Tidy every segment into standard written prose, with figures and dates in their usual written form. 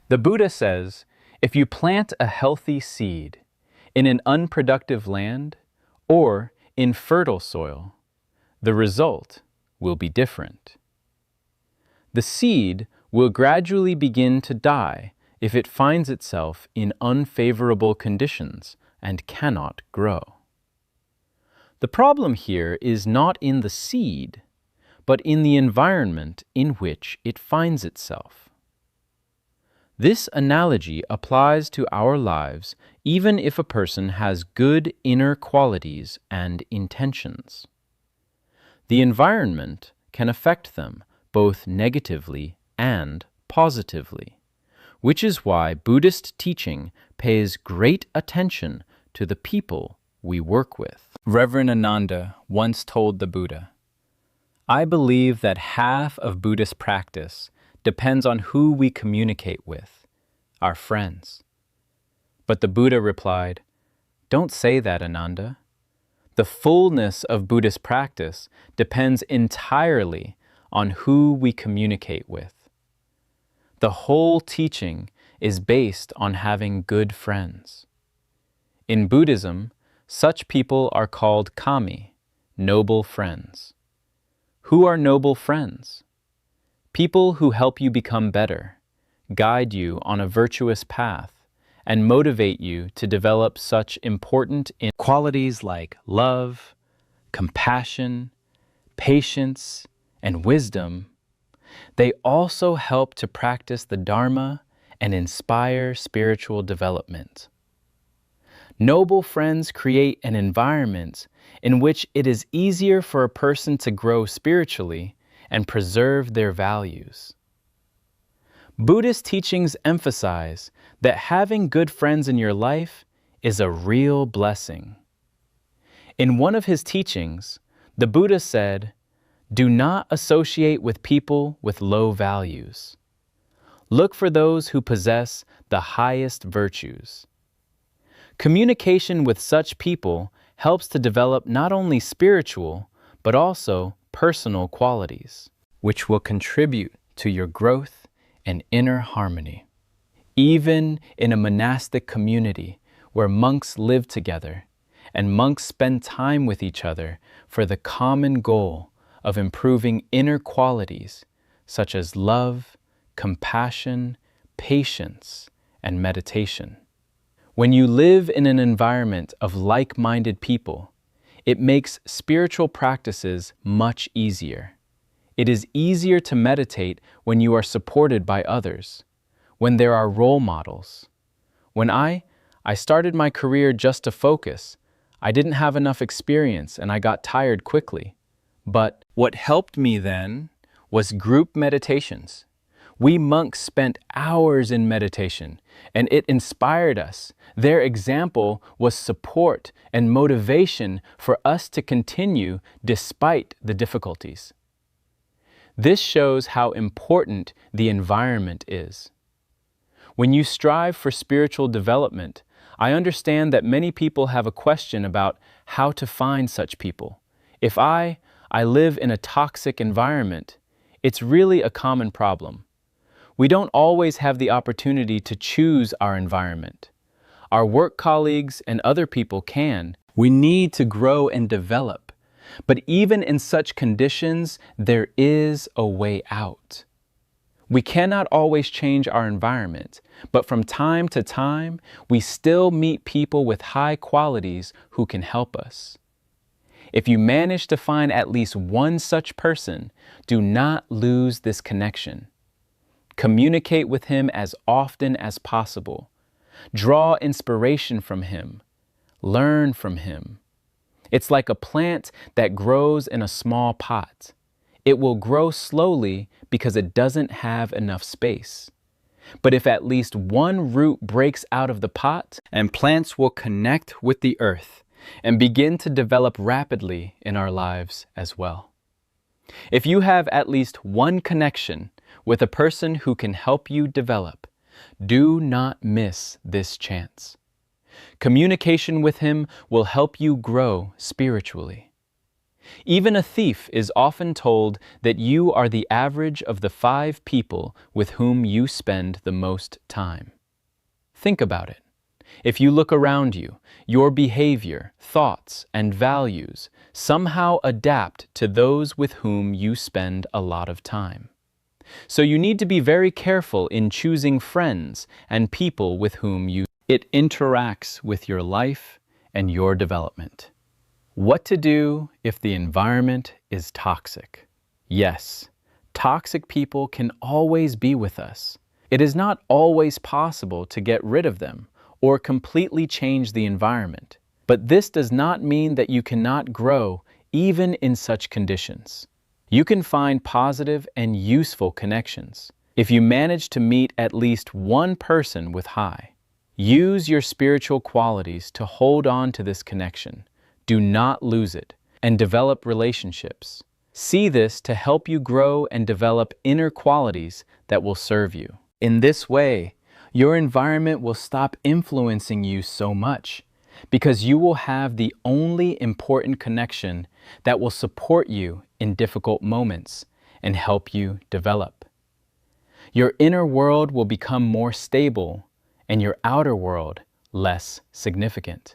The Buddha says, if you plant a healthy seed in an unproductive land or in fertile soil, the result will be different. The seed will gradually begin to die if it finds itself in unfavorable conditions and cannot grow. The problem here is not in the seed, but in the environment in which it finds itself. This analogy applies to our lives even if a person has good inner qualities and intentions. The environment can affect them both negatively and positively, which is why Buddhist teaching pays great attention to the people we work with. Reverend Ananda once told the Buddha, "I believe that half of Buddhist practice depends on who we communicate with, our friends." But the Buddha replied, "Don't say that, Ananda. The fullness of Buddhist practice depends entirely on who we communicate with. The whole teaching is based on having good friends. In Buddhism, such people are called kami, noble friends. Who are noble friends? People who help you become better, guide you on a virtuous path, and motivate you to develop such important qualities like love, compassion, patience, and wisdom. They also help to practice the Dharma and inspire spiritual development. Noble friends create an environment in which it is easier for a person to grow spiritually and preserve their values. Buddhist teachings emphasize that having good friends in your life is a real blessing. In one of his teachings, the Buddha said, "Do not associate with people with low values. Look for those who possess the highest virtues." Communication with such people helps to develop not only spiritual, but also personal qualities, which will contribute to your growth and inner harmony. Even in a monastic community where monks live together, and monks spend time with each other for the common goal of improving inner qualities such as love, compassion, patience, and meditation. When you live in an environment of like-minded people, it makes spiritual practices much easier. It is easier to meditate when you are supported by others, when there are role models. When I started my career just to focus, I didn't have enough experience and I got tired quickly. But what helped me then was group meditations. We monks spent hours in meditation, and it inspired us. Their example was support and motivation for us to continue despite the difficulties. This shows how important the environment is. When you strive for spiritual development, I understand that many people have a question about how to find such people. If I live in a toxic environment, it's really a common problem. We don't always have the opportunity to choose our environment. Our work colleagues and other people can. We need to grow and develop. But even in such conditions, there is a way out. We cannot always change our environment, but from time to time, we still meet people with high qualities who can help us. If you manage to find at least one such person, do not lose this connection. Communicate with him as often as possible. Draw inspiration from him. Learn from him. It's like a plant that grows in a small pot. It will grow slowly because it doesn't have enough space. But if at least one root breaks out of the pot, and plants will connect with the earth and begin to develop rapidly in our lives as well. If you have at least one connection with a person who can help you develop, do not miss this chance. Communication with him will help you grow spiritually. Even a thief is often told that you are the average of the 5 people with whom you spend the most time. Think about it. If you look around you, your behavior, thoughts, and values somehow adapt to those with whom you spend a lot of time. So you need to be very careful in choosing friends and people with whom it interacts with your life and your development. What to do if the environment is toxic? Yes, toxic people can always be with us. It is not always possible to get rid of them or completely change the environment. But this does not mean that you cannot grow even in such conditions. You can find positive and useful connections if you manage to meet at least one person with high. Use your spiritual qualities to hold on to this connection. Do not lose it, and develop relationships. See this to help you grow and develop inner qualities that will serve you. In this way, your environment will stop influencing you so much, because you will have the only important connection that will support you in difficult moments and help you develop. Your inner world will become more stable and your outer world less significant.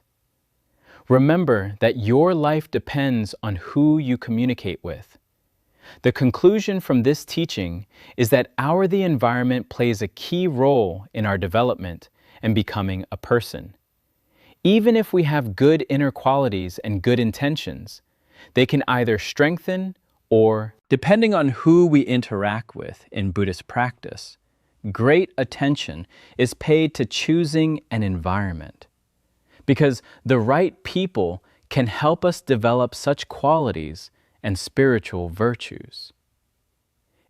Remember that your life depends on who you communicate with. The conclusion from this teaching is that the environment plays a key role in our development and becoming a person. Even if we have good inner qualities and good intentions, they can either strengthen or, depending on who we interact with in Buddhist practice, great attention is paid to choosing an environment. Because the right people can help us develop such qualities and spiritual virtues.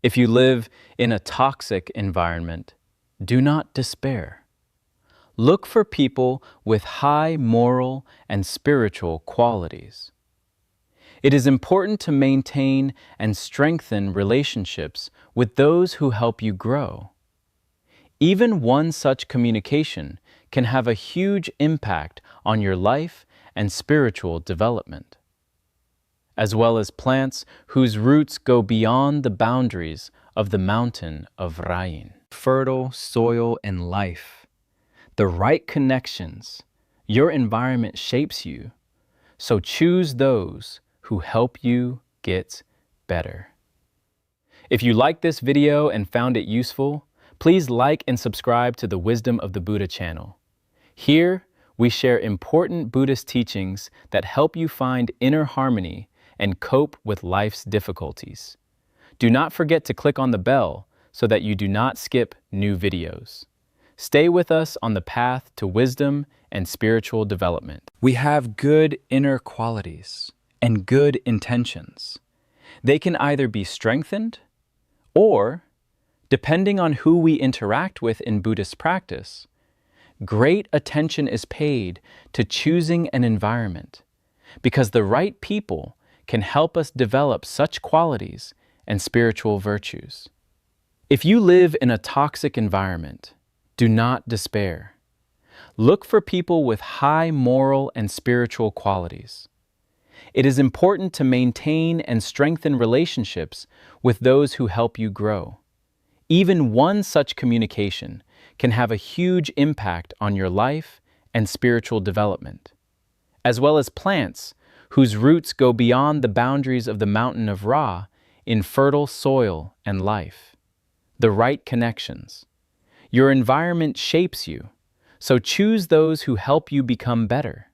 If you live in a toxic environment, do not despair. Look for people with high moral and spiritual qualities. It is important to maintain and strengthen relationships with those who help you grow. Even one such communication can have a huge impact on your life and spiritual development, as well as plants whose roots go beyond the boundaries of the mountain of Rain. Fertile soil and life. The right connections. Your environment shapes you, so choose those who help you get better. If you liked this video and found it useful, please like and subscribe to the Wisdom of the Buddha channel. Here, we share important Buddhist teachings that help you find inner harmony and cope with life's difficulties. Do not forget to click on the bell so that you do not skip new videos. Stay with us on the path to wisdom and spiritual development. We have good inner qualities and good intentions. They can either be strengthened or, depending on who we interact with in Buddhist practice, great attention is paid to choosing an environment, because the right people can help us develop such qualities and spiritual virtues. If you live in a toxic environment, do not despair. Look for people with high moral and spiritual qualities. It is important to maintain and strengthen relationships with those who help you grow. Even one such communication can have a huge impact on your life and spiritual development, as well as plants whose roots go beyond the boundaries of the mountain of Ra in fertile soil and life. The right connections. Your environment shapes you, so choose those who help you become better.